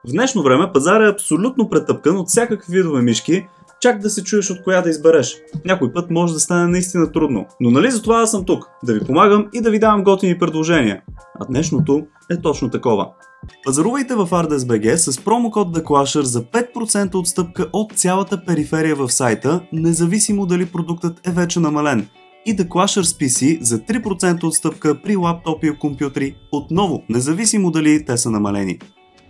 В днешно време пазарът е абсолютно претъпкан от всякакви видове мишки, чак да се чуеш от коя да избереш. Някой път може да стане наистина трудно. Но нали за това съм тук, да ви помагам и да ви давам готини предложения. А днешното е точно такова. Пазарувайте в ArtDesk.bg с промокод TheClasher за 5% отстъпка от цялата периферия в сайта, независимо дали продуктът е вече намален. И TheClasher с PC за 3% отстъпка при лаптопи и компютри, отново, независимо дали те са намалени.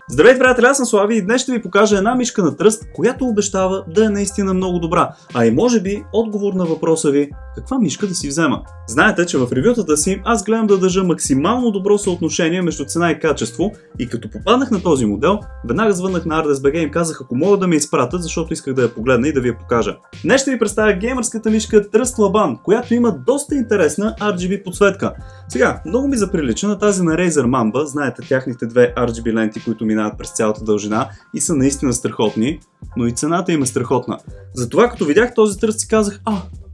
Здравейте, приятели, аз съм Слави и днес ще ви покажа една мишка на тръст, която обещава да е наистина много добра, а и може би отговор на въпроса ви каква мишка да си взема. Знаете, че в ревютата си аз гледам да държа максимално добро съотношение между цена и качество и като попаднах на този модел, веднага звъннах на ArtDesk.bg и им казах ако могат да ме изпратят, защото исках да я погледна и да ви я покажа. Днес ще ви представя геймърската мишка Trust Laban, която има доста интересна RGB подсветка. Сега, много ми заприлича на тази на Razer Mamba, знаете тяхните две RGB ленти, които минават през цялата дължина и са наистина страхотни, но и цената им е страхотна. Затова като видях този тръст си казах,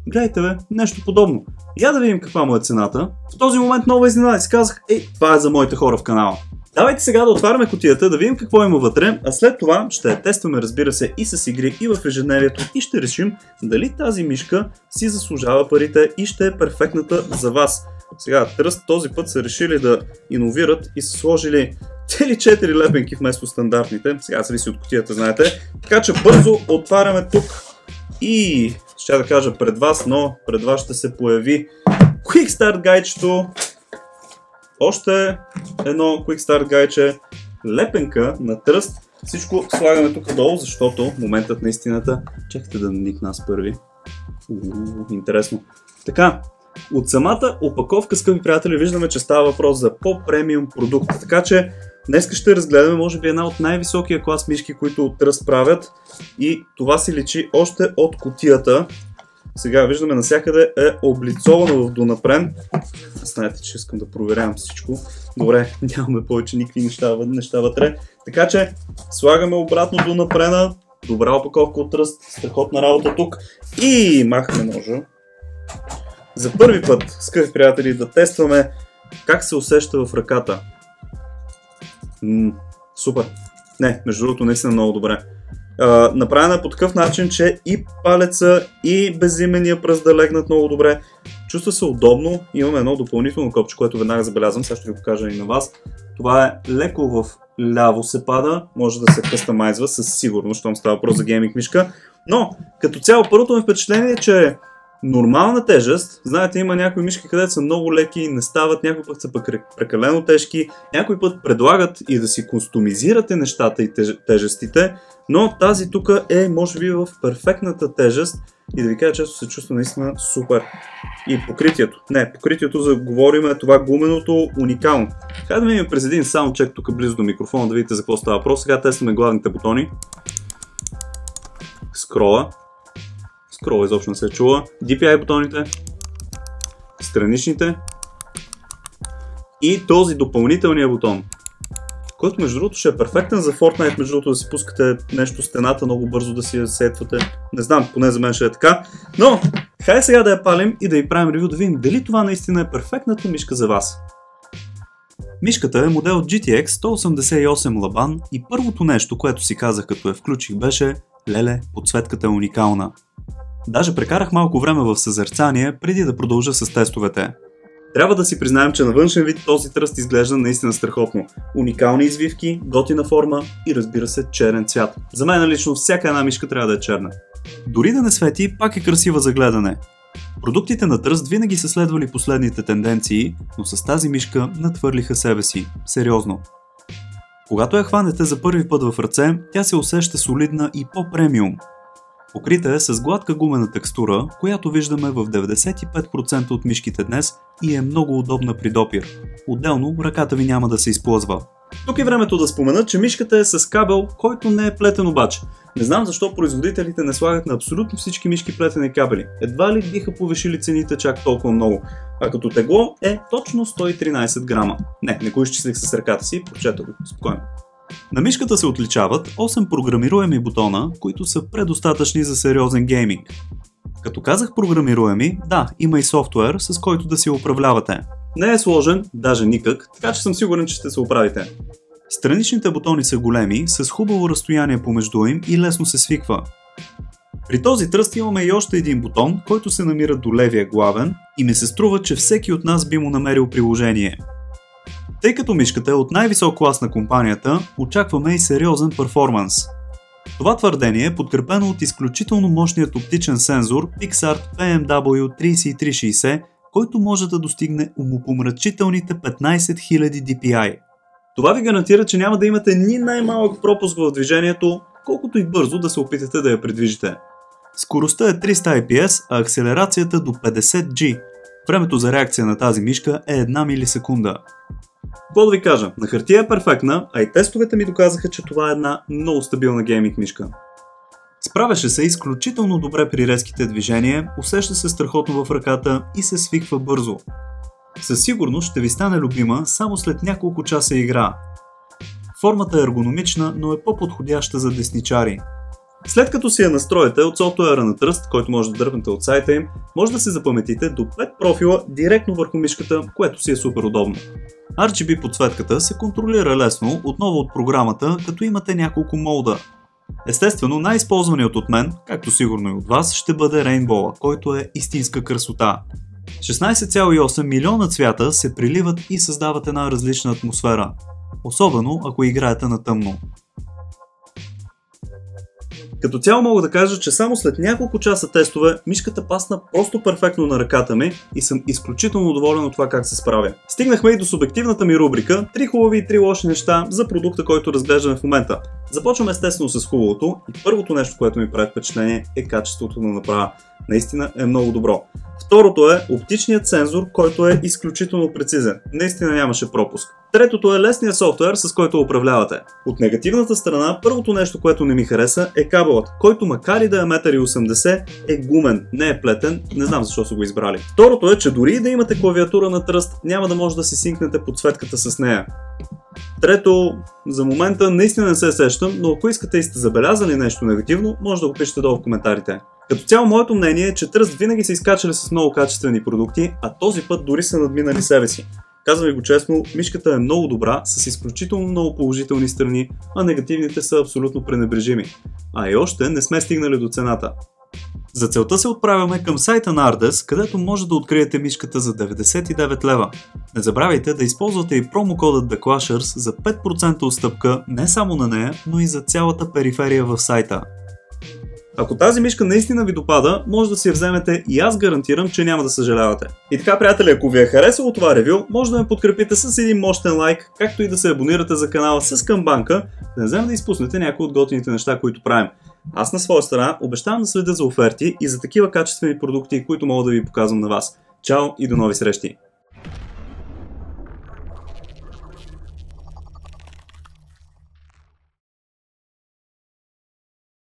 гледайте бе, нещо подобно. Я да видим каква му е цената. В този момент нова изненада си казах, това е за моите хора в канала. Давайте сега да отваряме кутията, да видим какво има вътре, а след това ще я тестваме, разбира се, и с игри, и в ежедневието и ще решим дали тази мишка си заслужава парите и ще е перфектната за вас. Сега, Trust този път са решили да иновират и са сложили цели 4 лепенки вместо стандартните. Сега зависи от кутията, знаете. Така че бързо отваряме тук и ще да кажа пред вас, но пред вас ще се появи Quick Start гайчето. Още едно Quick Start гайче, лепенка на Trust. Всичко слагаме тук долу, защото моментът на истината. Чакайте да наникна аз първи. Интересно. Така. От самата опаковка, скъпи приятели, виждаме, че става въпрос за по-премиум продукт. Така че днес ще разгледаме, може би, една от най-високия клас мишки, които от Trust правят. И това си личи още от кутията. Сега виждаме навсякъде е облицовано в донапрен. Знаете, че искам да проверявам всичко. Добре, нямаме повече никакви неща вътре. Така че слагаме обратно донапрена. Добра опаковка от Trust, страхотна работа тук. И махаме ножа. За първи път, скъпи приятели, да тестваме как се усеща в ръката. Супер. Не, между другото, наистина много добре. Направена е по такъв начин, че и палеца, и безименния пръст да легнат много добре. Чувства се удобно. Имаме едно допълнително копче, което веднага забелязвам. Сега ще ви покажа и на вас. Това е леко в ляво се пада. Може да се къстамайзва със сигурност, щом става въпрос за гейминг мишка. Но, като цяло, първото ми впечатление е, че нормална тежест, знаете, има някои мишки, където са много леки, не стават, някой път са пък прекалено тежки, някой път предлагат и да си кустомизирате нещата и тежестите, но тази тук е, може би, в перфектната тежест и да ви кажа, често се чувства наистина супер. И покритието. Не, покритието заговорим е това гуменото уникално. Хайде да видим през един саундчек тук близо до микрофона, да видите за какво става въпрос. Сега тестваме главните бутони. Скрола изобщо не се чува. DPI бутоните, страничните и този допълнителния бутон, който между другото ще е перфектен за Fortnite, между другото да си пускате нещо стената много бързо да си я сетвате. Не знам, поне за мен ще е така. Но, хайде сега да я палим и да й правим ревю, да видим дали това наистина е перфектната мишка за вас. Мишката е модел GTX 188 Laban и първото нещо, което си казах като я включих беше леле, подсветката е уникална. Даже прекарах малко време в съзерцание, преди да продължа с тестовете. Трябва да си признаем, че на външен вид този тръст изглежда наистина страхотно. Уникални извивки, готина форма и разбира се черен цвят. За мен лично всяка една мишка трябва да е черна. Дори да не свети, пак е красива за гледане. Продуктите на Trust винаги са следвали последните тенденции, но с тази мишка надхвърлиха себе си. Сериозно. Когато я хванете за първи път в ръце, тя се усеща солидна и по-премиум. Покрита е с гладка гумена текстура, която виждаме в 95% от мишките днес и е много удобна при допир. Отделно, ръката ви няма да се изплъзва. Тук е времето да спомена, че мишката е с кабел, който не е плетен обаче. Не знам защо производителите не слагат на абсолютно всички мишки плетени кабели. Едва ли биха повишили цените чак толкова много. А като тегло е точно 113 грама. Не го изчислих с ръката си, прочета го, спокойно. На мишката се отличават 8 програмируеми бутона, които са предостатъчни за сериозен гейминг. Като казах програмируеми, да, има и софтуер, с който да си управлявате. Не е сложен, даже никак, така че съм сигурен, че ще се оправите. Страничните бутони са големи, с хубаво разстояние помежду им и лесно се свиква. При този тръст имаме и още един бутон, който се намира до левия главен и ми се струва, че всеки от нас би му намерил приложение. Тъй като мишката е от най-висок клас на компанията, очакваме и сериозен перформанс. Това твърдение е подкрепено от изключително мощният оптичен сензор PixArt PMW3360, който може да достигне умопомрачителните 15 000 dpi. Това ви гарантира, че няма да имате ни най-малък пропуск в движението, колкото и бързо да се опитате да я придвижите. Скоростта е 300 IPS, а акселерацията до 50G. Времето за реакция на тази мишка е 1 милисекунда. Какво да ви кажа, на хартия е перфектна, а и тестовете ми доказаха, че това е една много стабилна гейминг мишка. Справяше се изключително добре при резките движения, усеща се страхотно в ръката и се свиква бързо. Със сигурност ще ви стане любима само след няколко часа игра. Формата е ергономична, но е по-подходяща за десничари. След като си я настроите от софтуера на Trust, който може да дръпнете от сайта им, може да се запаметите до 5 профила директно върху мишката, което си е супер удобно. RGB подсветката се контролира лесно отново от програмата, като имате няколко молда. Естествено, най-използваният от мен, както сигурно и от вас, ще бъде Rainbow, който е истинска красота. 16,8 милиона цвята се приливат и създават една различна атмосфера, особено ако играете на тъмно. Като цяло мога да кажа, че само след няколко часа тестове мишката пасна просто перфектно на ръката ми и съм изключително доволен от това как се справя. Стигнахме и до субективната ми рубрика 3 хубави и 3 лоши неща за продукта, който разглеждаме в момента. Започваме естествено с хубавото и първото нещо, което ми прави впечатление е качеството на направа. Наистина е много добро. Второто е оптичният сензор, който е изключително прецизен. Наистина нямаше пропуск. Третото е лесният софтуер, с който управлявате. От негативната страна, първото нещо, което не ми хареса е кабелът, който макар и да е 1,80 м е гумен, не е плетен, не знам защо са го избрали. Второто е, че дори да имате клавиатура на Trust, няма да може да си синкнете подсветката с нея. Трето, за момента наистина не се сещам, но ако искате и сте забелязали нещо негативно, може да го пишете долу в коментарите. Като цяло моето мнение е, че Trust винаги са изкачали с много качествени продукти, а този път дори са надминали себе си. Казвам ви го честно, мишката е много добра, с изключително много положителни страни, а негативните са абсолютно пренебрежими. А и още не сме стигнали до цената. За целта се отправяме към сайта на Ardes, където може да откриете мишката за 99 лева. Не забравяйте да използвате и промокодът TheClashers за 5% отстъпка не само на нея, но и за цялата периферия в сайта. Ако тази мишка наистина ви допада, може да си я вземете и аз гарантирам, че няма да съжалявате. И така, приятели, ако ви е харесало това ревю, може да ме подкрепите с един мощен лайк, както и да се абонирате за канала с камбанка, да не взема да изпуснете някои от готините неща, които правим. Аз на своя страна обещавам да следя за оферти и за такива качествени продукти, които мога да ви показвам на вас. Чао и до нови срещи!